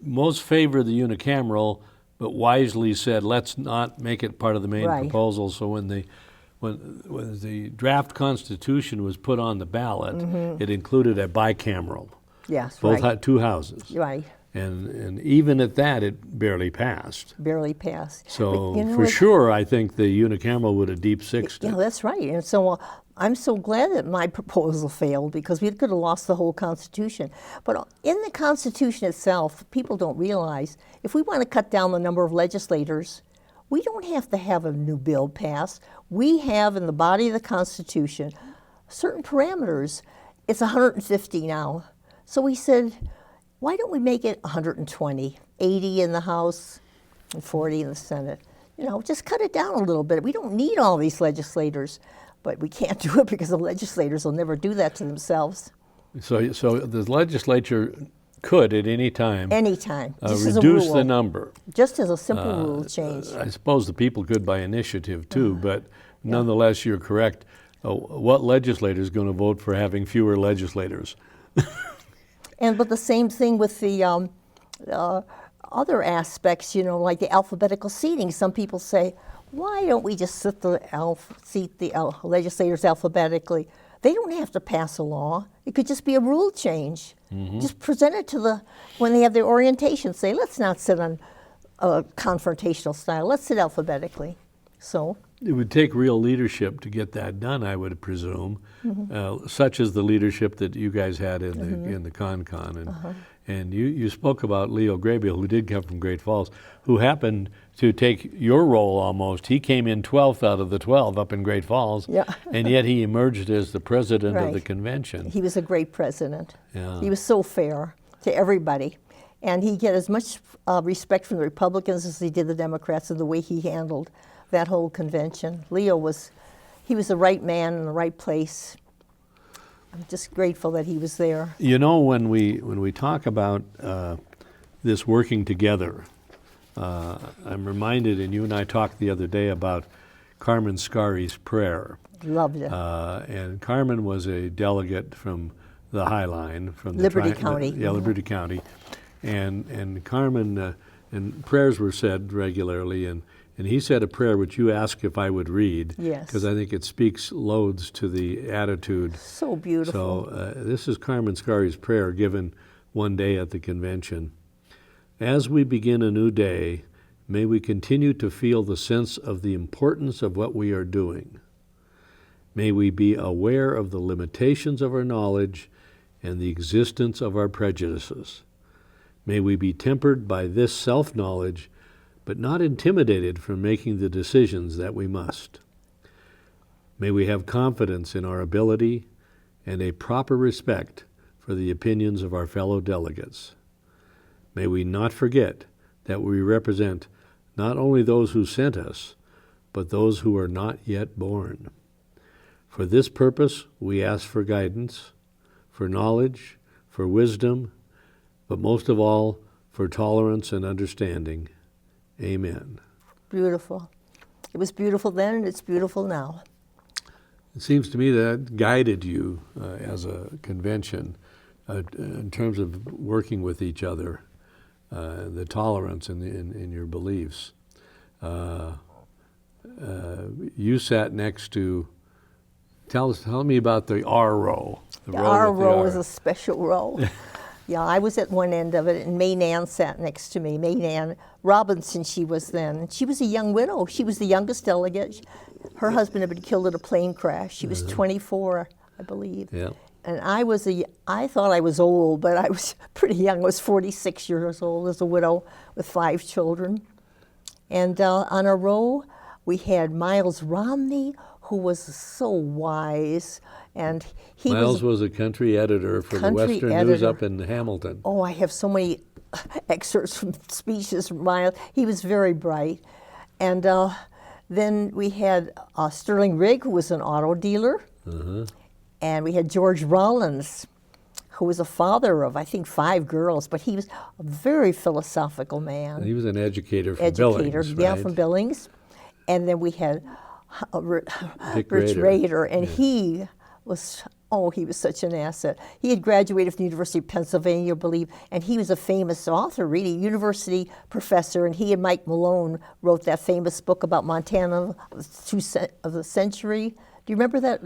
most favored the unicameral, but wisely said, let's not make it part of the main proposal. So when the draft Constitution was put on the ballot, it included a bicameral. Yes, both had 2 houses. Right. And even at that, it barely passed. Barely passed. So But, for sure, I think the unicameral would have deep sixed it. Yeah, that's right. And so I'm so glad that my proposal failed, because we could have lost the whole Constitution. But in the Constitution itself, people don't realize, if we want to cut down the number of legislators, we don't have to have a new bill passed. We have in the body of the Constitution certain parameters. It's 150 now. So we said, why don't we make it 120, 80 in the House and 40 in the Senate? You know, just cut it down a little bit. We don't need all these legislators, but we can't do it because the legislators will never do that to themselves. So the legislature could at any time Anytime, just as a reduce rule. the number. Just as a simple rule change. I suppose the people could by initiative too, but nonetheless, you're correct. What legislator is going to vote for having fewer legislators? But the same thing with the other aspects, you know, like the alphabetical seating. Some people say, why don't we just seat the legislators alphabetically? They don't have to pass a law. It could just be a rule change. Just present it to when they have their orientation, say, let's not sit on a confrontational style, let's sit alphabetically. So it would take real leadership to get that done, I would presume, such as the leadership that you guys had in the Con. And you spoke about Leo Graybill, who did come from Great Falls, who happened to take your role almost. He came in 12th out of the 12 up in Great Falls, and yet he emerged as the president of the convention. He was a great president. Yeah. He was so fair to everybody. And he get as much respect from the Republicans as he did the Democrats in the way he handled that whole convention. Leo was the right man in the right place. I'm just grateful that he was there. You know, when we talk about this working together, I'm reminded, and you and I talked the other day about Carmen Scari's prayer. Loved it. And Carmen was a delegate from the High Line, from Liberty County. Liberty County, and Carmen and prayers were said regularly, and he said a prayer which you asked if I would read, because I think it speaks loads to the attitude. So beautiful. So this is Carmen Scari's prayer given one day at the convention. As we begin a new day, may we continue to feel the sense of the importance of what we are doing. May we be aware of the limitations of our knowledge and the existence of our prejudices. May we be tempered by this self-knowledge, but not intimidated from making the decisions that we must. May we have confidence in our ability and a proper respect for the opinions of our fellow delegates. May we not forget that we represent not only those who sent us, but those who are not yet born. For this purpose, we ask for guidance, for knowledge, for wisdom, but most of all, for tolerance and understanding. Amen. Beautiful. It was beautiful then, and it's beautiful now. It seems to me that guided you as a convention in terms of working with each other, the tolerance in your beliefs. You sat next to, tell me about the R row. Our row was a special row. Yeah, I was at one end of it, and May Nan sat next to me. May Nan Robinson, she was then. She was a young widow. She was the youngest delegate. Her husband had been killed in a plane crash. She was 24, I believe. Yeah. And I thought I was old, but I was pretty young. I was 46 years old as a widow with 5 children. And on our row, we had Miles Romney, who was so wise. And Miles was a country editor for the Western News up in Hamilton. Oh, I have so many excerpts from speeches from Miles. He was very bright. And then we had Sterling Rigg, who was an auto dealer. And we had George Rollins, who was a father of, I think, 5 girls, but he was a very philosophical man. And he was an educator from Billings, right? Yeah, from Billings. And then we had Rich Rader, and he was such an asset. He had graduated from the University of Pennsylvania, I believe, and he was a famous author, really, university professor, and he and Mike Malone wrote that famous book about Montana of the century. Do you remember that?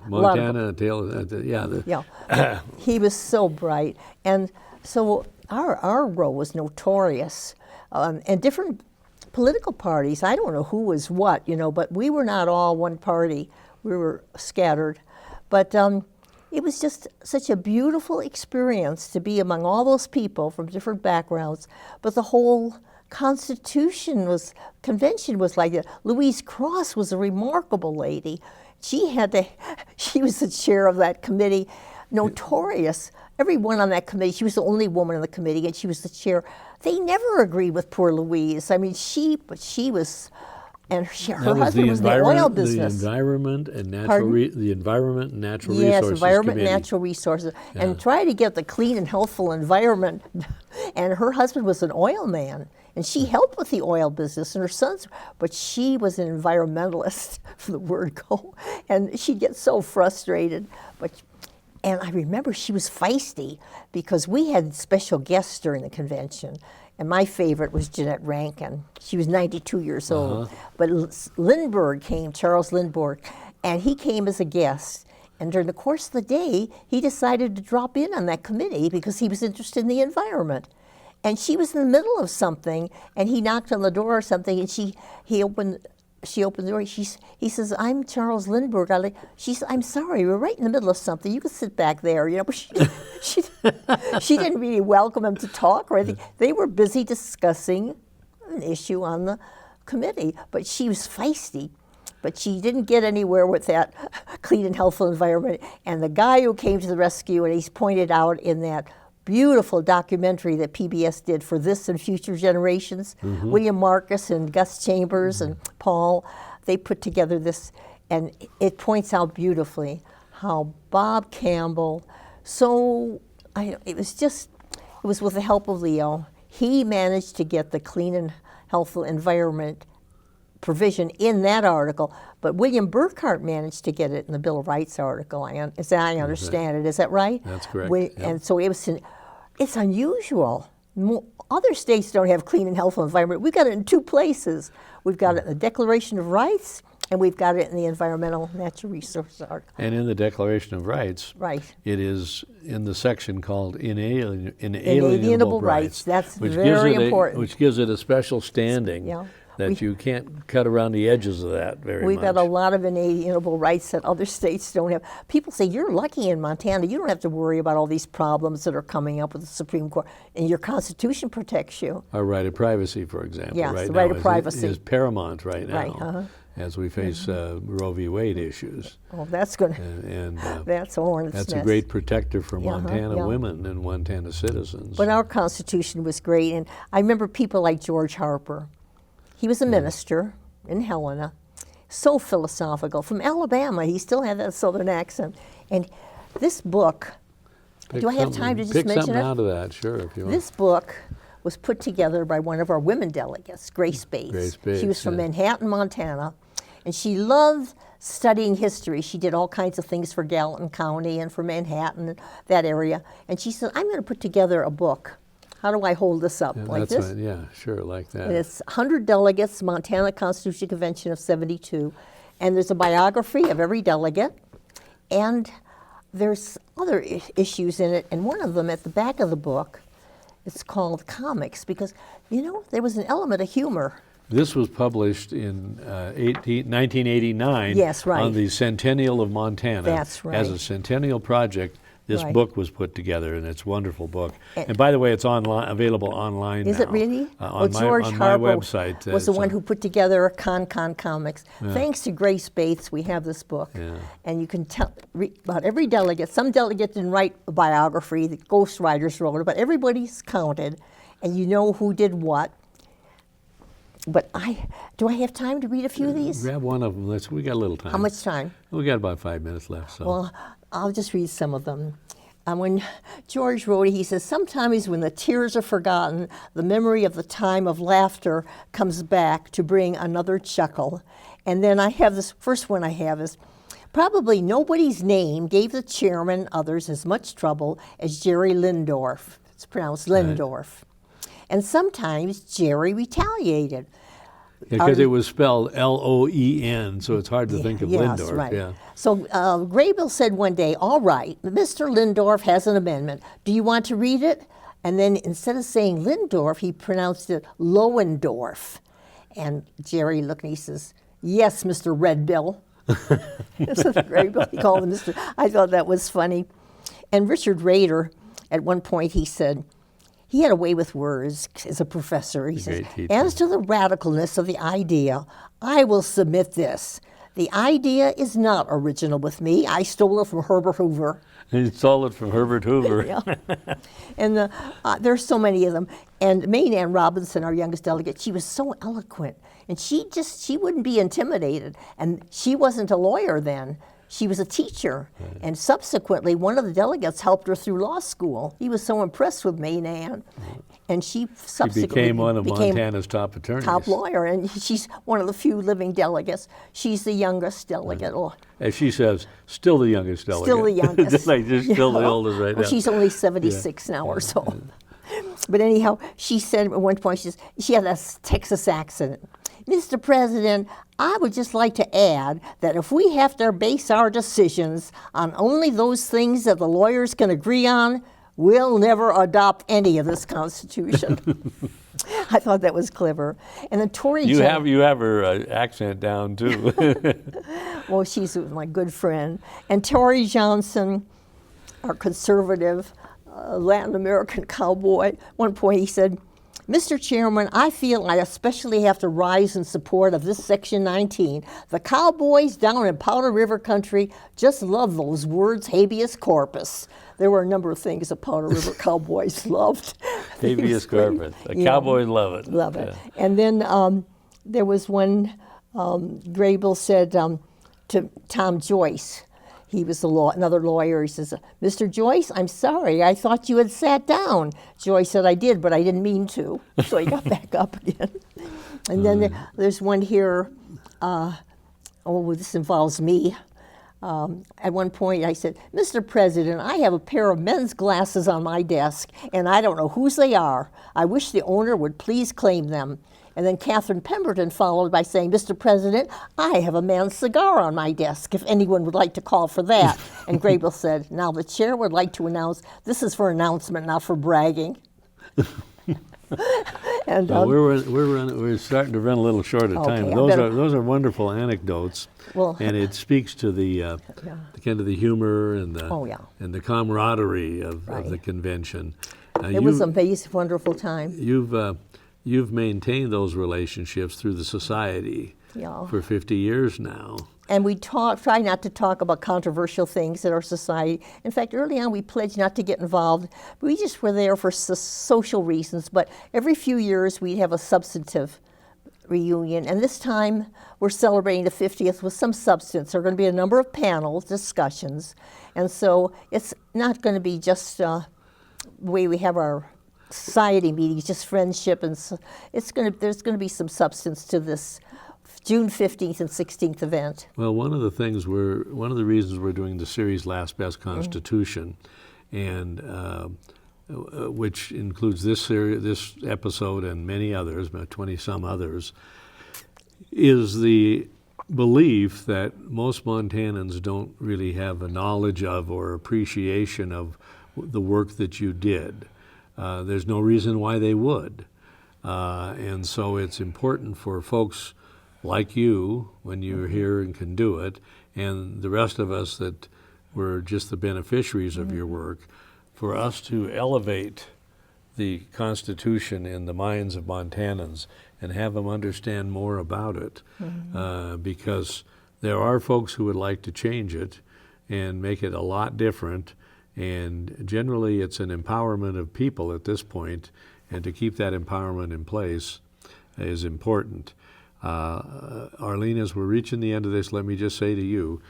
Montana, he was so bright. And so our row was notorious, and different political parties. I don't know who was what, but we were not all one party. We were scattered, but it was just such a beautiful experience to be among all those people from different backgrounds. But the whole convention was like that. Louise Cross was a remarkable lady. She was the chair of that committee, notorious. Everyone on that committee, she was the only woman on the committee, and she was the chair. They never agreed with poor Louise. I mean, she was, and her husband was in the oil business. The environment and natural resources. Yes, environment and committee. natural resources, and try to get the clean and healthful environment. And her husband was an oil man, and she helped with the oil business, and her sons, but she was an environmentalist, for the word go, and she'd get so frustrated. And I remember she was feisty because we had special guests during the convention. And my favorite was Jeanette Rankin. She was 92 years old. But Lindbergh came, Charles Lindbergh, and he came as a guest. And during the course of the day, he decided to drop in on that committee because he was interested in the environment. And she was in the middle of something, and he knocked on the door or something, and she opened the door. He says, "I'm Charles Lindbergh." She said, "I'm sorry, we're right in the middle of something. You can sit back there." But she didn't really welcome him to talk or anything. They were busy discussing an issue on the committee, but she was feisty. But she didn't get anywhere with that clean and healthful environment. And the guy who came to the rescue, and he's pointed out in that beautiful documentary that PBS did for this and future generations. William Marcus and Gus Chambers and Paul, they put together this, and it points out beautifully how Bob Campbell, it was with the help of Leo, he managed to get the clean and healthful environment provision in that article, but William Burkhart managed to get it in the Bill of Rights article, as I understand it. Is that right? That's correct. And so it's unusual. Other states don't have clean and healthful environment. We've got it in two places. We've got it in the Declaration of Rights, and we've got it in the Environmental Natural Resources article. And in the Declaration of Rights, it is in the section called Inalienable Rights. That's very important. Which gives it a special standing. That you can't cut around the edges of that very much. We've got a lot of inalienable rights that other states don't have. People say, you're lucky in Montana. You don't have to worry about all these problems that are coming up with the Supreme Court, and your Constitution protects you. Our right of privacy, for example, yes, right the now right of privacy is paramount right now. Right, as we face Roe v. Wade issues. Oh, that's good. And that's a hornet's nest. That's a great protector for Montana women and Montana citizens. But our Constitution was great, and I remember people like George Harper. He was a minister in Helena, so philosophical. From Alabama, he still had that southern accent. And this book, do I have time to just mention it? Pick something out of that, sure, if you want. This book was put together by one of our women delegates, Grace Bates. Grace Bates, she was from Manhattan, Montana, and she loved studying history. She did all kinds of things for Gallatin County and for Manhattan, that area. And she said, I'm going to put together a book. How do I hold this up? Like this? Right. Yeah, sure, like that. And it's 100 delegates, Montana Constitutional Convention of 72. And there's a biography of every delegate. And there's other issues in it. And one of them at the back of the book, it's called Comics, because, there was an element of humor. This was published in 1989 yes, right. on the Centennial of Montana. That's right. As a centennial project. This book was put together, and it's a wonderful book. And by the way, it's available online now. Is it really? On my website. Was the one who put together Con Comics. Yeah. Thanks to Grace Bates, we have this book. Yeah. And you can read about every delegate. Some delegate didn't write a biography, the ghostwriters wrote it, but everybody's counted, and you know who did what. But do I have time to read a few of these? Grab one of them. We got a little time. How much time? We got about 5 minutes left. So. Well, I'll just read some of them. When George wrote it, he says, sometimes when the tears are forgotten, the memory of the time of laughter comes back to bring another chuckle. And then I have this first one I have is, probably nobody's name gave the chairman and others as much trouble as Jerry Lindorf. It's pronounced Lindorf. Right. And sometimes Jerry retaliated. Because it was spelled L-O-E-N, so it's hard to think of Lindorf. Right. Yeah. So Graybill said one day, all right, Mr. Lindorf has an amendment. Do you want to read it? And then instead of saying Lindorf, he pronounced it Lohendorf. And Jerry looked and he says, "Yes, Mr. Red Bill." So the Graybill, he called him Mr. I thought that was funny. And Richard Rader, at one point, he said, he had a way with words as a professor. He says, "As to the radicalness of the idea, I will submit this. The idea is not original with me. I stole it from Herbert Hoover." He stole it from Herbert Hoover. Yeah. And there's so many of them. And Maine Ann Robinson, our youngest delegate, she was so eloquent. And she wouldn't be intimidated. And she wasn't a lawyer then. She was a teacher. Right. And subsequently, one of the delegates helped her through law school. He was so impressed with Maine Ann. Right. And she subsequently became one of Montana's top attorneys. Top lawyer, and she's one of the few living delegates. She's the youngest delegate. Right. As she says, still the youngest delegate. Still the youngest. Like just still the oldest right now. She's only 76 now or so. But anyhow, she said at one point, she had a Texas accent. "Mr. President, I would just like to add that if we have to base our decisions on only those things that the lawyers can agree on, we'll never adopt any of this Constitution." I thought that was clever. And then Tory you have her accent down too. Well, she's my good friend. And Tory Johnson, our conservative Latin American cowboy, at one point he said, "Mr. Chairman, I feel I especially have to rise in support of this Section 19. The cowboys down in Powder River country just love those words, habeas corpus." There were a number of things the Powder River cowboys loved. Habeas corpus. The cowboys love it. Love it. Yeah. And then there was one, Graybill said to Tom Joyce, he was another lawyer, he says, "Mr. Joyce, I'm sorry, I thought you had sat down." Joyce said, "I did, but I didn't mean to." So he got back up again. And then there's one here, this involves me. At one point I said, "Mr. President, I have a pair of men's glasses on my desk, and I don't know whose they are. I wish the owner would please claim them." And then Catherine Pemberton followed by saying, "Mr. President, I have a man's cigar on my desk, if anyone would like to call for that." And Graybill said, "Now the chair would like to announce, this is for announcement, not for bragging." And we're starting to run a little short of time. Those are wonderful anecdotes, and it speaks to the kind of the humor and the camaraderie of the convention. It was an amazing, wonderful time. You've maintained those relationships through the society for 50 years now. And we try not to talk about controversial things in our society. In fact, early on we pledged not to get involved. We just were there for social reasons. But every few years we'd have a substantive reunion. And this time we're celebrating the 50th with some substance. There are going to be a number of panels, discussions. And so it's not going to be just the way we have our society meetings, just friendship. And so there's going to be some substance to this June 15th and 16th event. Well, one of the reasons we're doing the series Last Best Constitution, and which includes this episode and many others, about 20 some others, is the belief that most Montanans don't really have a knowledge of or appreciation of the work that you did. There's no reason why they would. And so it's important for folks like you, when you're here and can do it, and the rest of us that were just the beneficiaries of your work, for us to elevate the Constitution in the minds of Montanans and have them understand more about it, because there are folks who would like to change it and make it a lot different, and generally it's an empowerment of people at this point, and to keep that empowerment in place is important. Arlyne, as we're reaching the end of this, let me just say to you,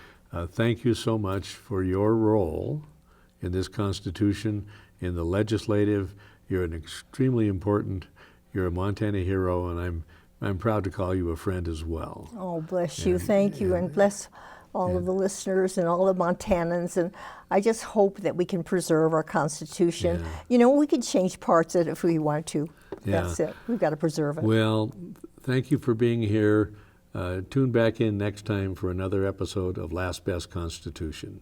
thank you so much for your role in this Constitution, in the legislative. You're an extremely important, you're a Montana hero, and I'm proud to call you a friend as well. Oh, bless you, thank you, and bless all of the listeners and all the Montanans, and I just hope that we can preserve our Constitution. Yeah. You know, we can change parts of it if we want to. Yeah. That's it. We've got to preserve it. Well, thank you for being here. Tune back in next time for another episode of Last Best Constitution.